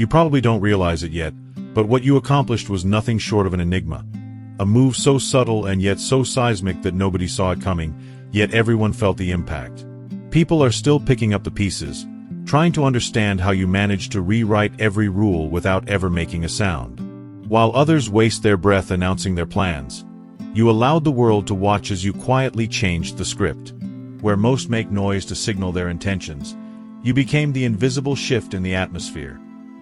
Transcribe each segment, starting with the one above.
You probably don't realize it yet, but what you accomplished was nothing short of an enigma. A move so subtle and yet so seismic that nobody saw it coming, yet everyone felt the impact. People are still picking up the pieces, trying to understand how you managed to rewrite every rule without ever making a sound. While others waste their breath announcing their plans, you allowed the world to watch as you quietly changed the script. Where most make noise to signal their intentions, you became the invisible shift in the atmosphere,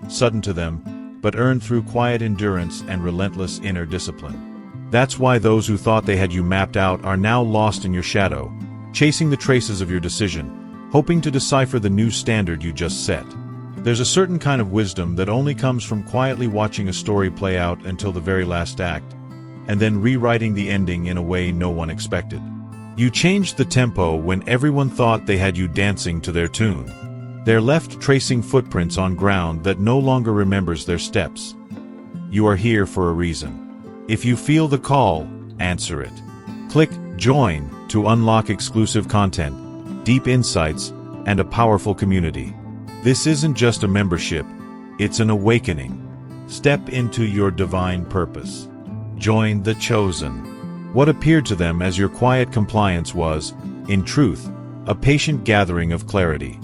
sudden to them, but earned through quiet endurance and relentless inner discipline. That's why those who thought they had you mapped out are now lost in your shadow, chasing the traces of your decision, hoping to decipher the new standard you just set. There's a certain kind of wisdom that only comes from quietly watching a story play out until the very last act, and then rewriting the ending in a way no one expected. You changed the tempo when everyone thought they had you dancing to their tune. They're left tracing footprints on ground that no longer remembers their steps. You are here for a reason. If you feel the call, answer it. Click Join to unlock exclusive content, deep insights, and a powerful community. This isn't just a membership, it's an awakening. Step into your divine purpose. Join the chosen. What appeared to them as your quiet compliance was, in truth, a patient gathering of clarity.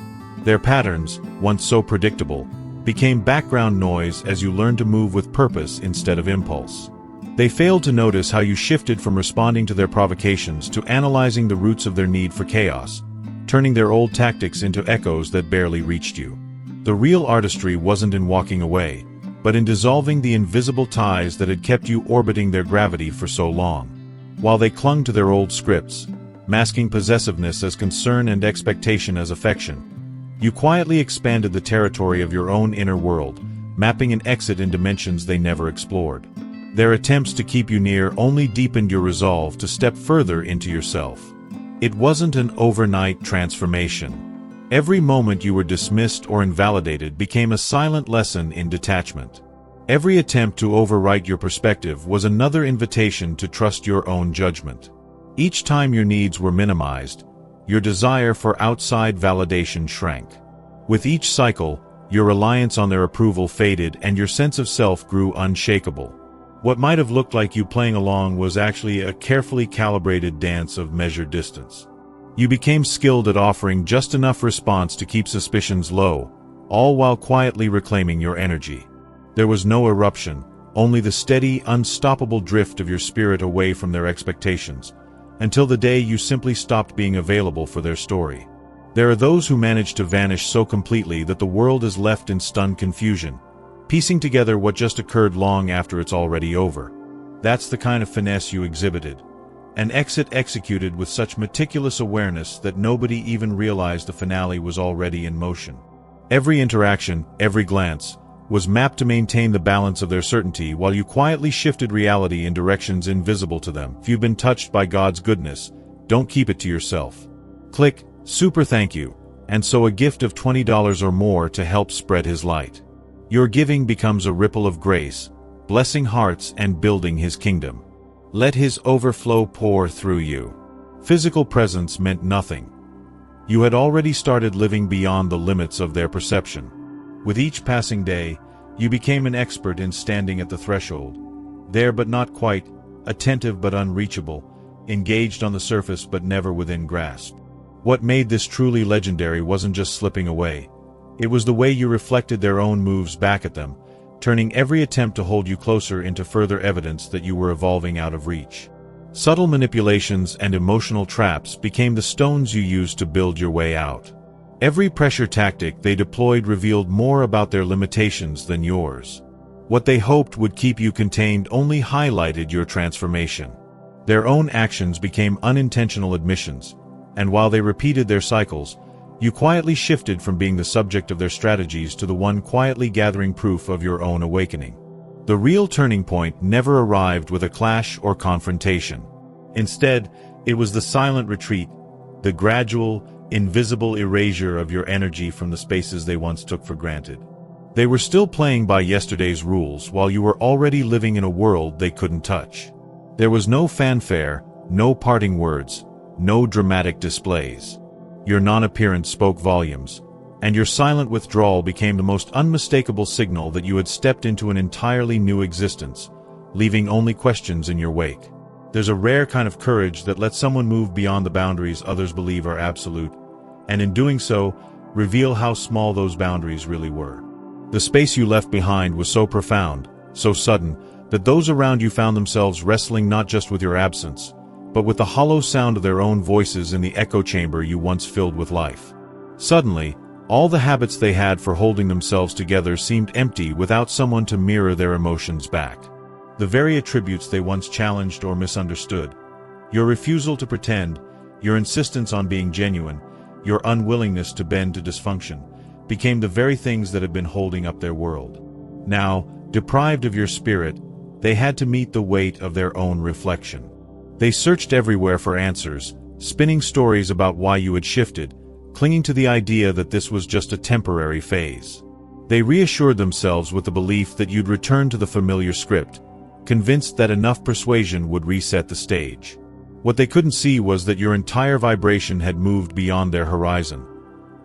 Their patterns, once so predictable, became background noise as you learned to move with purpose instead of impulse. They failed to notice how you shifted from responding to their provocations to analyzing the roots of their need for chaos, turning their old tactics into echoes that barely reached you. The real artistry wasn't in walking away, but in dissolving the invisible ties that had kept you orbiting their gravity for so long. While they clung to their old scripts, masking possessiveness as concern and expectation as affection, you quietly expanded the territory of your own inner world, mapping an exit in dimensions they never explored. Their attempts to keep you near only deepened your resolve to step further into yourself. It wasn't an overnight transformation. Every moment you were dismissed or invalidated became a silent lesson in detachment. Every attempt to overwrite your perspective was another invitation to trust your own judgment. Each time your needs were minimized, your desire for outside validation shrank. With each cycle, your reliance on their approval faded and your sense of self grew unshakable. What might have looked like you playing along was actually a carefully calibrated dance of measured distance. You became skilled at offering just enough response to keep suspicions low, all while quietly reclaiming your energy. There was no eruption, only the steady, unstoppable drift of your spirit away from their expectations, until the day you simply stopped being available for their story. There are those who manage to vanish so completely that the world is left in stunned confusion, piecing together what just occurred long after it's already over. That's the kind of finesse you exhibited. An exit executed with such meticulous awareness that nobody even realized the finale was already in motion. Every interaction, every glance, was mapped to maintain the balance of their certainty while you quietly shifted reality in directions invisible to them. If you've been touched by God's goodness, don't keep it to yourself. Click Super Thank You, and sow a gift of $20 or more to help spread His light. Your giving becomes a ripple of grace, blessing hearts and building His kingdom. Let His overflow pour through you. Physical presence meant nothing. You had already started living beyond the limits of their perception. With each passing day, you became an expert in standing at the threshold, there but not quite, attentive but unreachable, engaged on the surface but never within grasp. What made this truly legendary wasn't just slipping away. It was the way you reflected their own moves back at them, turning every attempt to hold you closer into further evidence that you were evolving out of reach. Subtle manipulations and emotional traps became the stones you used to build your way out. Every pressure tactic they deployed revealed more about their limitations than yours. What they hoped would keep you contained only highlighted your transformation. Their own actions became unintentional admissions, and while they repeated their cycles, you quietly shifted from being the subject of their strategies to the one quietly gathering proof of your own awakening. The real turning point never arrived with a clash or confrontation. Instead, it was the silent retreat, the gradual, invisible erasure of your energy from the spaces they once took for granted. They were still playing by yesterday's rules while you were already living in a world they couldn't touch. There was no fanfare, no parting words, no dramatic displays. Your non-appearance spoke volumes, and your silent withdrawal became the most unmistakable signal that you had stepped into an entirely new existence, leaving only questions in your wake. There's a rare kind of courage that lets someone move beyond the boundaries others believe are absolute, and in doing so, reveal how small those boundaries really were. The space you left behind was so profound, so sudden, that those around you found themselves wrestling not just with your absence, but with the hollow sound of their own voices in the echo chamber you once filled with life. Suddenly, all the habits they had for holding themselves together seemed empty without someone to mirror their emotions back. The very attributes they once challenged or misunderstood, your refusal to pretend, your insistence on being genuine, your unwillingness to bend to dysfunction, became the very things that had been holding up their world. Now, deprived of your spirit, they had to meet the weight of their own reflection. They searched everywhere for answers, spinning stories about why you had shifted, clinging to the idea that this was just a temporary phase. They reassured themselves with the belief that you'd return to the familiar script, convinced that enough persuasion would reset the stage. What they couldn't see was that your entire vibration had moved beyond their horizon.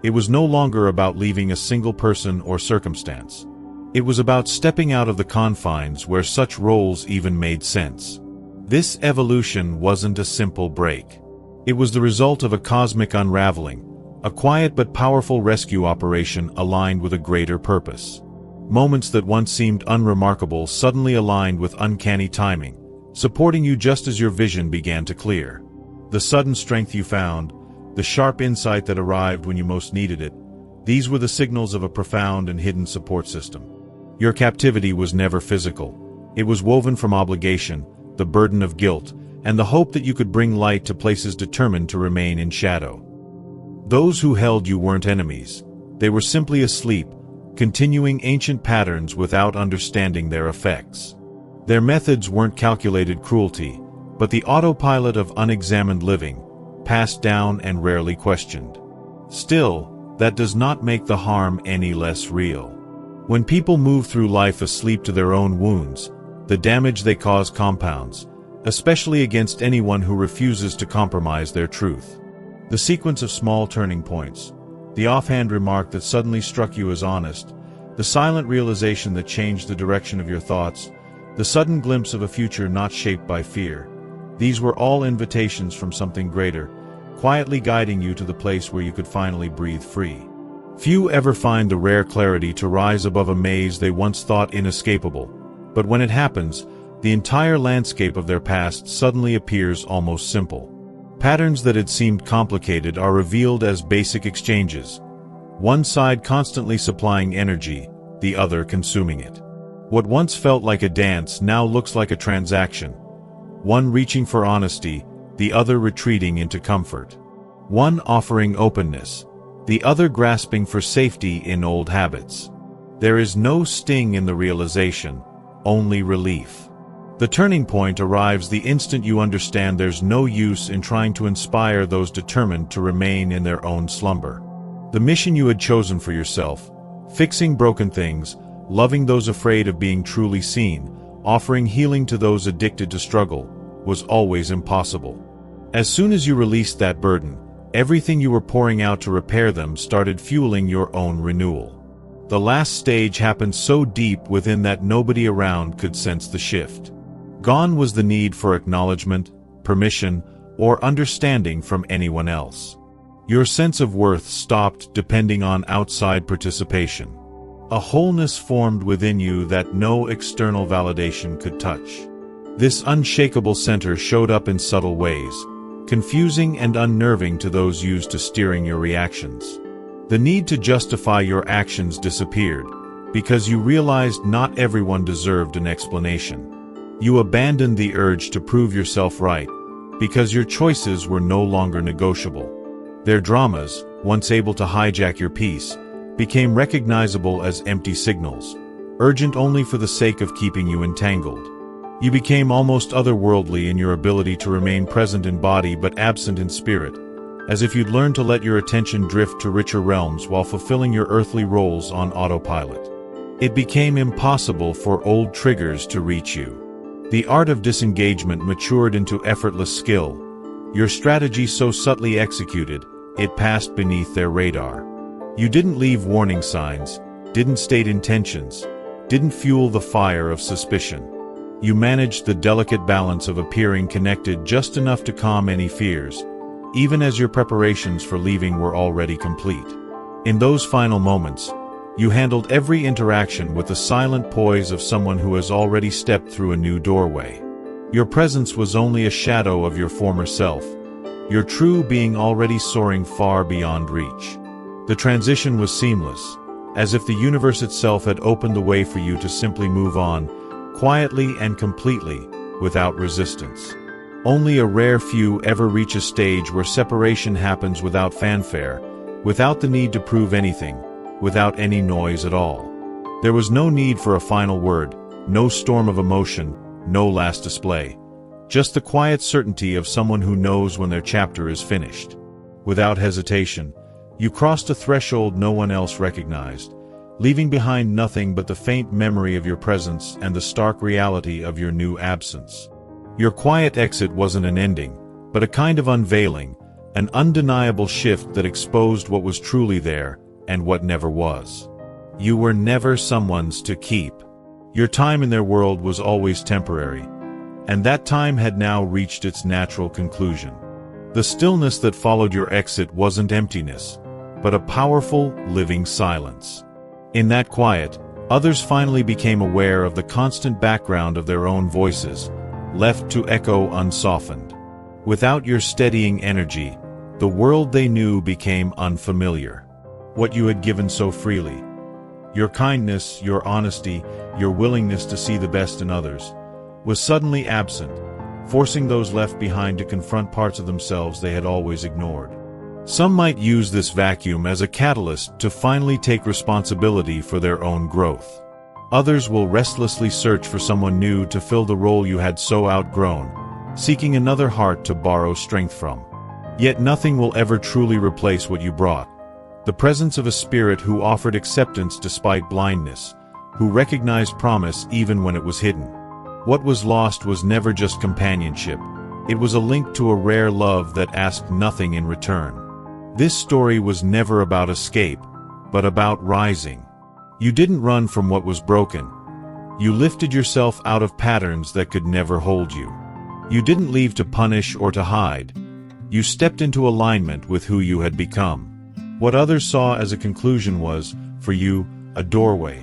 It was no longer about leaving a single person or circumstance. It was about stepping out of the confines where such roles even made sense. This evolution wasn't a simple break. It was the result of a cosmic unraveling, a quiet but powerful rescue operation aligned with a greater purpose. Moments that once seemed unremarkable suddenly aligned with uncanny timing, supporting you just as your vision began to clear. The sudden strength you found, the sharp insight that arrived when you most needed it, these were the signals of a profound and hidden support system. Your captivity was never physical. It was woven from obligation, the burden of guilt, and the hope that you could bring light to places determined to remain in shadow. Those who held you weren't enemies. They were simply asleep, continuing ancient patterns without understanding their effects. Their methods weren't calculated cruelty, but the autopilot of unexamined living, passed down and rarely questioned. Still, that does not make the harm any less real. When people move through life asleep to their own wounds, the damage they cause compounds, especially against anyone who refuses to compromise their truth. The sequence of small turning points, the offhand remark that suddenly struck you as honest, the silent realization that changed the direction of your thoughts, the sudden glimpse of a future not shaped by fear, these were all invitations from something greater, quietly guiding you to the place where you could finally breathe free. Few ever find the rare clarity to rise above a maze they once thought inescapable, but when it happens, the entire landscape of their past suddenly appears almost simple. Patterns that had seemed complicated are revealed as basic exchanges, one side constantly supplying energy, the other consuming it. What once felt like a dance now looks like a transaction, one reaching for honesty, the other retreating into comfort. One offering openness, the other grasping for safety in old habits. There is no sting in the realization, only relief. The turning point arrives the instant you understand there's no use in trying to inspire those determined to remain in their own slumber. The mission you had chosen for yourself, fixing broken things, loving those afraid of being truly seen, offering healing to those addicted to struggle, was always impossible. As soon as you released that burden, everything you were pouring out to repair them started fueling your own renewal. The last stage happened so deep within that nobody around could sense the shift. Gone was the need for acknowledgement, permission, or understanding from anyone else. Your sense of worth stopped depending on outside participation. A wholeness formed within you that no external validation could touch. This unshakable center showed up in subtle ways, confusing and unnerving to those used to steering your reactions. The need to justify your actions disappeared, because you realized not everyone deserved an explanation. You abandoned the urge to prove yourself right, because your choices were no longer negotiable. Their dramas, once able to hijack your peace, became recognizable as empty signals, urgent only for the sake of keeping you entangled. You became almost otherworldly in your ability to remain present in body but absent in spirit, as if you'd learned to let your attention drift to richer realms while fulfilling your earthly roles on autopilot. It became impossible for old triggers to reach you. The art of disengagement matured into effortless skill, your strategy so subtly executed, it passed beneath their radar. You didn't leave warning signs, didn't state intentions, didn't fuel the fire of suspicion. You managed the delicate balance of appearing connected just enough to calm any fears, even as your preparations for leaving were already complete. In those final moments, you handled every interaction with the silent poise of someone who has already stepped through a new doorway. Your presence was only a shadow of your former self, your true being already soaring far beyond reach. The transition was seamless, as if the universe itself had opened the way for you to simply move on, quietly and completely, without resistance. Only a rare few ever reach a stage where separation happens without fanfare, without the need to prove anything, without any noise at all. There was no need for a final word, no storm of emotion, no last display. Just the quiet certainty of someone who knows when their chapter is finished. Without hesitation, you crossed a threshold no one else recognized, leaving behind nothing but the faint memory of your presence and the stark reality of your new absence. Your quiet exit wasn't an ending, but a kind of unveiling, an undeniable shift that exposed what was truly there and what never was. You were never someone's to keep. Your time in their world was always temporary, and that time had now reached its natural conclusion. The stillness that followed your exit wasn't emptiness, but a powerful, living silence. In that quiet, others finally became aware of the constant background of their own voices, left to echo unsoftened. Without your steadying energy, the world they knew became unfamiliar. What you had given so freely, your kindness, your honesty, your willingness to see the best in others, was suddenly absent, forcing those left behind to confront parts of themselves they had always ignored. Some might use this vacuum as a catalyst to finally take responsibility for their own growth. Others will restlessly search for someone new to fill the role you had so outgrown, seeking another heart to borrow strength from. Yet nothing will ever truly replace what you brought. The presence of a spirit who offered acceptance despite blindness, who recognized promise even when it was hidden. What was lost was never just companionship. It was a link to a rare love that asked nothing in return. This story was never about escape, but about rising. You didn't run from what was broken. You lifted yourself out of patterns that could never hold you. You didn't leave to punish or to hide. You stepped into alignment with who you had become. What others saw as a conclusion was, for you, a doorway.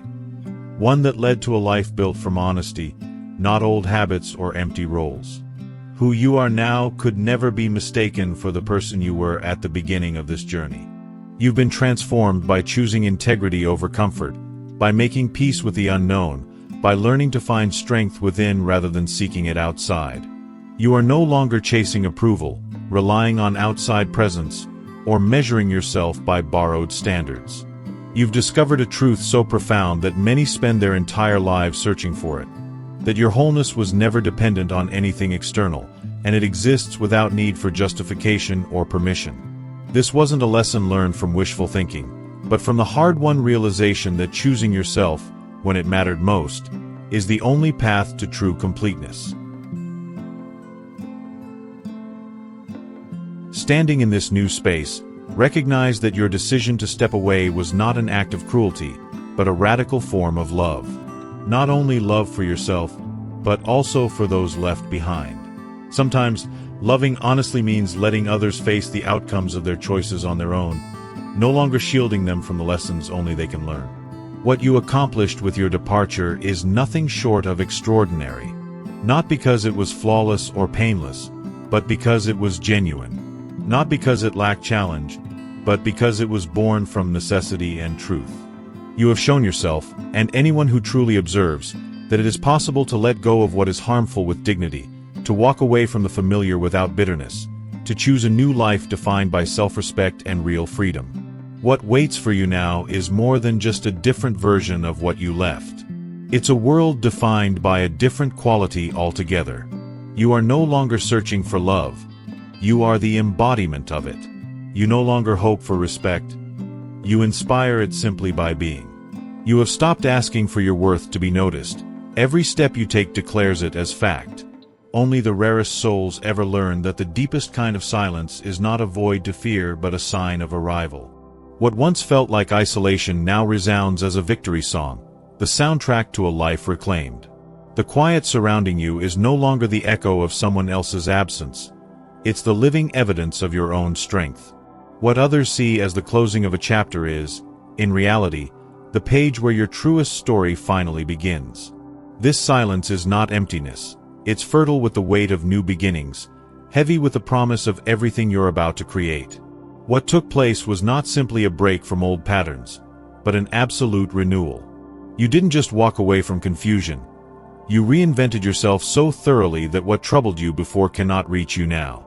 One that led to a life built from honesty, not old habits or empty roles. Who you are now could never be mistaken for the person you were at the beginning of this journey. You've been transformed by choosing integrity over comfort, by making peace with the unknown, by learning to find strength within rather than seeking it outside. You are no longer chasing approval, relying on outside presence, or measuring yourself by borrowed standards. You've discovered a truth so profound that many spend their entire lives searching for it. That your wholeness was never dependent on anything external, and it exists without need for justification or permission. This wasn't a lesson learned from wishful thinking, but from the hard-won realization that choosing yourself, when it mattered most, is the only path to true completeness. Standing in this new space, recognize that your decision to step away was not an act of cruelty, but a radical form of love. Not only love for yourself, but also for those left behind. Sometimes, loving honestly means letting others face the outcomes of their choices on their own, no longer shielding them from the lessons only they can learn. What you accomplished with your departure is nothing short of extraordinary. Not because it was flawless or painless, but because it was genuine. Not because it lacked challenge, but because it was born from necessity and truth. You have shown yourself, and anyone who truly observes, that it is possible to let go of what is harmful with dignity, to walk away from the familiar without bitterness, to choose a new life defined by self-respect and real freedom. What waits for you now is more than just a different version of what you left. It's a world defined by a different quality altogether. You are no longer searching for love. You are the embodiment of it. You no longer hope for respect. You inspire it simply by being. You have stopped asking for your worth to be noticed. Every step you take declares it as fact. Only the rarest souls ever learn that the deepest kind of silence is not a void to fear but a sign of arrival. What once felt like isolation now resounds as a victory song, the soundtrack to a life reclaimed. The quiet surrounding you is no longer the echo of someone else's absence. It's the living evidence of your own strength. What others see as the closing of a chapter is, in reality, the page where your truest story finally begins. This silence is not emptiness. It's fertile with the weight of new beginnings, heavy with the promise of everything you're about to create. What took place was not simply a break from old patterns, but an absolute renewal. You didn't just walk away from confusion. You reinvented yourself so thoroughly that what troubled you before cannot reach you now.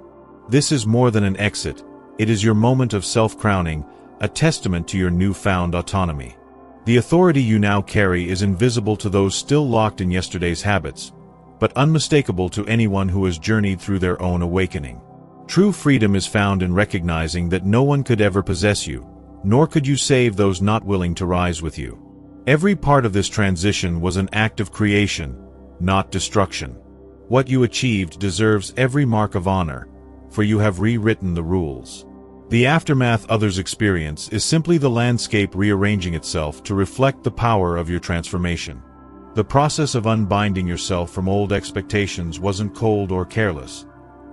This is more than an exit. It is your moment of self-crowning, a testament to your newfound autonomy. The authority you now carry is invisible to those still locked in yesterday's habits, but unmistakable to anyone who has journeyed through their own awakening. True freedom is found in recognizing that no one could ever possess you, nor could you save those not willing to rise with you. Every part of this transition was an act of creation, not destruction. What you achieved deserves every mark of honor, for you have rewritten the rules. The aftermath others experience is simply the landscape rearranging itself to reflect the power of your transformation. The process of unbinding yourself from old expectations wasn't cold or careless.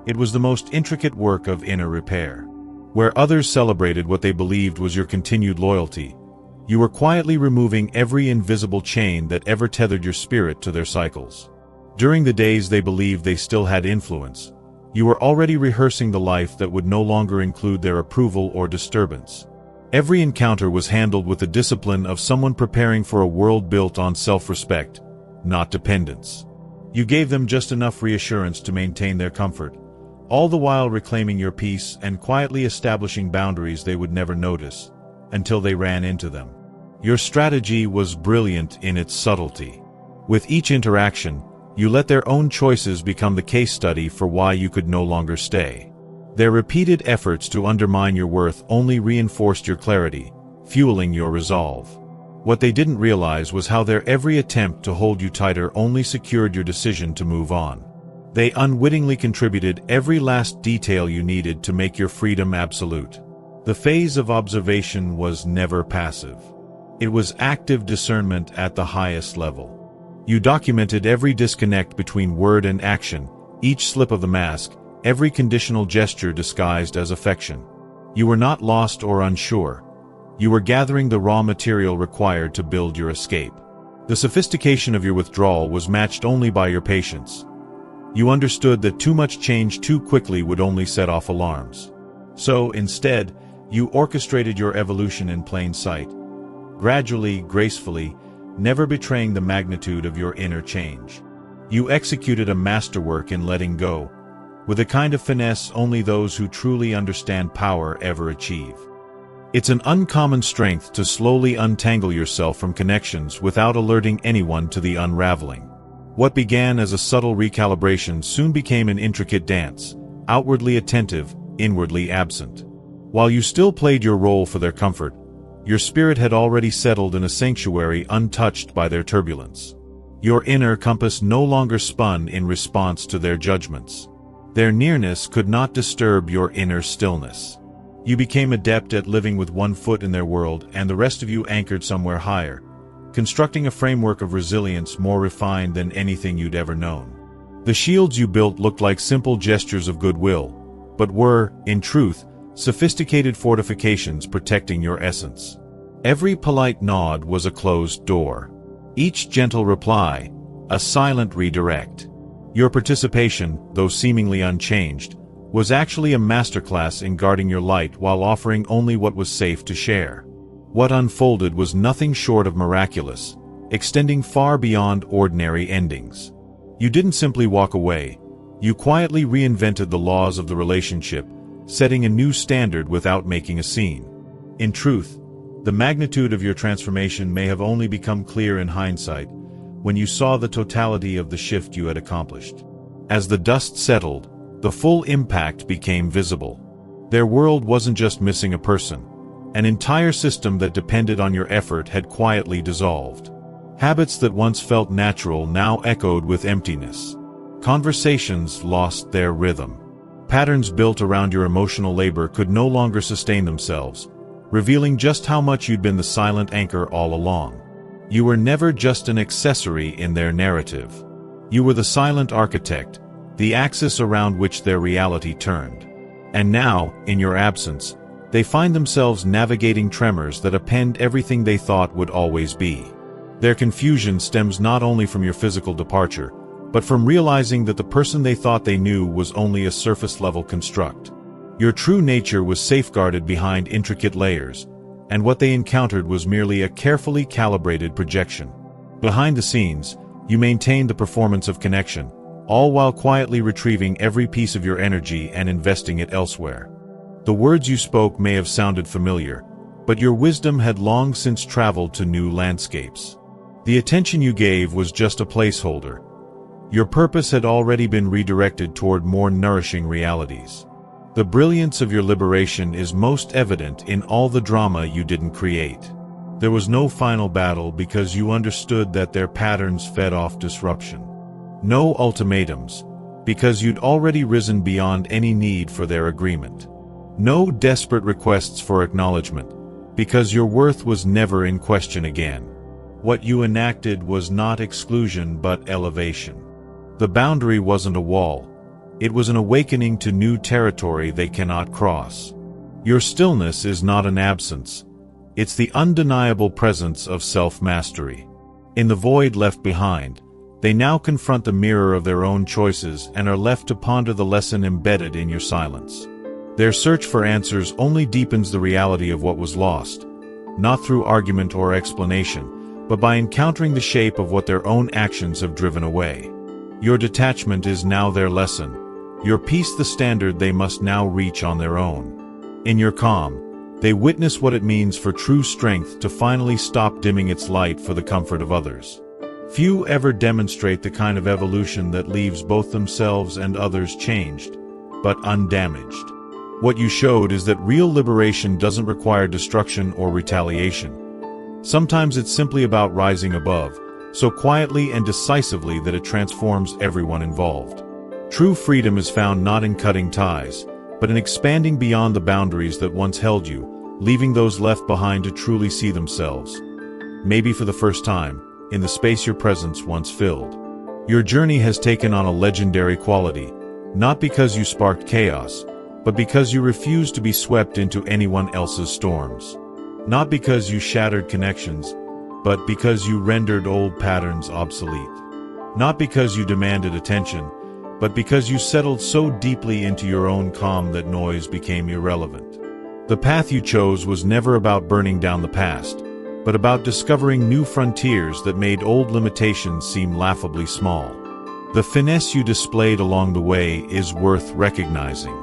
It was the most intricate work of inner repair. Where others celebrated what they believed was your continued loyalty, you were quietly removing every invisible chain that ever tethered your spirit to their cycles. During the days they believed they still had influence, you were already rehearsing the life that would no longer include their approval or disturbance. Every encounter was handled with the discipline of someone preparing for a world built on self-respect, not dependence. You gave them just enough reassurance to maintain their comfort, all the while reclaiming your peace and quietly establishing boundaries they would never notice, until they ran into them. Your strategy was brilliant in its subtlety. With each interaction, you let their own choices become the case study for why you could no longer stay. Their repeated efforts to undermine your worth only reinforced your clarity, fueling your resolve. What they didn't realize was how their every attempt to hold you tighter only secured your decision to move on. They unwittingly contributed every last detail you needed to make your freedom absolute. The phase of observation was never passive. It was active discernment at the highest level. You documented every disconnect between word and action, each slip of the mask, every conditional gesture disguised as affection. You were not lost or unsure. You were gathering the raw material required to build your escape. The sophistication of your withdrawal was matched only by your patience. You understood that too much change too quickly would only set off alarms. So, instead, you orchestrated your evolution in plain sight, gradually, gracefully, never betraying the magnitude of your inner change. You executed a masterwork in letting go, with a kind of finesse only those who truly understand power ever achieve. It's an uncommon strength to slowly untangle yourself from connections without alerting anyone to the unraveling. What began as a subtle recalibration soon became an intricate dance, outwardly attentive, inwardly absent. While you still played your role for their comfort, your spirit had already settled in a sanctuary untouched by their turbulence. Your inner compass no longer spun in response to their judgments. Their nearness could not disturb your inner stillness. You became adept at living with one foot in their world and the rest of you anchored somewhere higher, constructing a framework of resilience more refined than anything you'd ever known. The shields you built looked like simple gestures of goodwill, but were, in truth, sophisticated fortifications protecting your essence. Every polite nod was a closed door. Each gentle reply, a silent redirect. Your participation, though seemingly unchanged, was actually a masterclass in guarding your light while offering only what was safe to share. What unfolded was nothing short of miraculous, extending far beyond ordinary endings. You didn't simply walk away. You quietly reinvented the laws of the relationship, setting a new standard without making a scene. In truth, the magnitude of your transformation may have only become clear in hindsight, when you saw the totality of the shift you had accomplished. As the dust settled, the full impact became visible. Their world wasn't just missing a person. An entire system that depended on your effort had quietly dissolved. Habits that once felt natural now echoed with emptiness. Conversations lost their rhythm. Patterns built around your emotional labor could no longer sustain themselves, revealing just how much you'd been the silent anchor all along. You were never just an accessory in their narrative. You were the silent architect, the axis around which their reality turned. And now, in your absence, they find themselves navigating tremors that append everything they thought would always be. Their confusion stems not only from your physical departure, but from realizing that the person they thought they knew was only a surface-level construct. Your true nature was safeguarded behind intricate layers, and what they encountered was merely a carefully calibrated projection. Behind the scenes, you maintained the performance of connection, all while quietly retrieving every piece of your energy and investing it elsewhere. The words you spoke may have sounded familiar, but your wisdom had long since traveled to new landscapes. The attention you gave was just a placeholder. Your purpose had already been redirected toward more nourishing realities. The brilliance of your liberation is most evident in all the drama you didn't create. There was no final battle because you understood that their patterns fed off disruption. No ultimatums, because you'd already risen beyond any need for their agreement. No desperate requests for acknowledgement, because your worth was never in question again. What you enacted was not exclusion but elevation. The boundary wasn't a wall. It was an awakening to new territory they cannot cross. Your stillness is not an absence. It's the undeniable presence of self-mastery. In the void left behind, they now confront the mirror of their own choices and are left to ponder the lesson embedded in your silence. Their search for answers only deepens the reality of what was lost, not through argument or explanation, but by encountering the shape of what their own actions have driven away. Your detachment is now their lesson, your peace the standard they must now reach on their own. In your calm, they witness what it means for true strength to finally stop dimming its light for the comfort of others. Few ever demonstrate the kind of evolution that leaves both themselves and others changed, but undamaged. What you showed is that real liberation doesn't require destruction or retaliation. Sometimes it's simply about rising above, so quietly and decisively that it transforms everyone involved. True freedom is found not in cutting ties, but in expanding beyond the boundaries that once held you, leaving those left behind to truly see themselves. Maybe for the first time, in the space your presence once filled. Your journey has taken on a legendary quality, not because you sparked chaos, but because you refused to be swept into anyone else's storms. Not because you shattered connections, but because you rendered old patterns obsolete. Not because you demanded attention, but because you settled so deeply into your own calm that noise became irrelevant. The path you chose was never about burning down the past, but about discovering new frontiers that made old limitations seem laughably small. The finesse you displayed along the way is worth recognizing.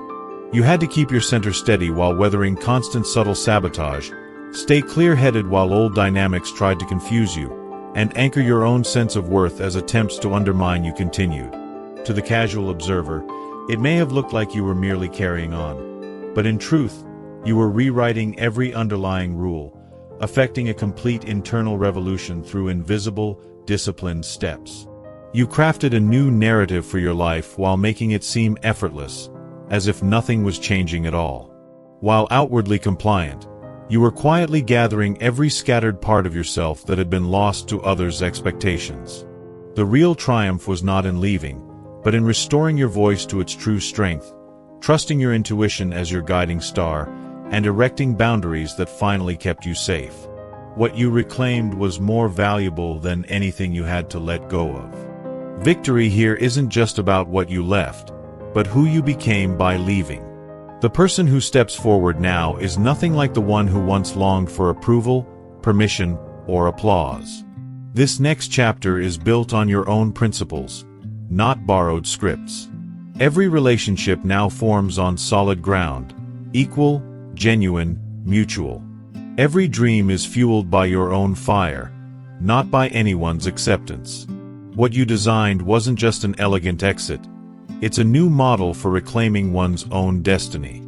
You had to keep your center steady while weathering constant subtle sabotage, stay clear-headed while old dynamics tried to confuse you, and anchor your own sense of worth as attempts to undermine you continued. To the casual observer, it may have looked like you were merely carrying on, but in truth, you were rewriting every underlying rule, effecting a complete internal revolution through invisible, disciplined steps. You crafted a new narrative for your life while making it seem effortless, as if nothing was changing at all. While outwardly compliant, you were quietly gathering every scattered part of yourself that had been lost to others' expectations. The real triumph was not in leaving, but in restoring your voice to its true strength, trusting your intuition as your guiding star, and erecting boundaries that finally kept you safe. What you reclaimed was more valuable than anything you had to let go of. Victory here isn't just about what you left, but who you became by leaving. The person who steps forward now is nothing like the one who once longed for approval, permission, or applause. This next chapter is built on your own principles, not borrowed scripts. Every relationship now forms on solid ground, equal, genuine, mutual. Every dream is fueled by your own fire, not by anyone's acceptance. What you designed wasn't just an elegant exit. It's a new model for reclaiming one's own destiny.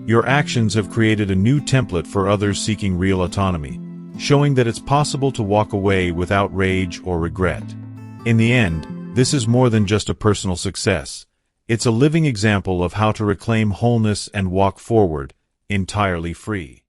Your actions have created a new template for others seeking real autonomy, showing that it's possible to walk away without rage or regret. In the end, this is more than just a personal success. It's a living example of how to reclaim wholeness and walk forward, entirely free.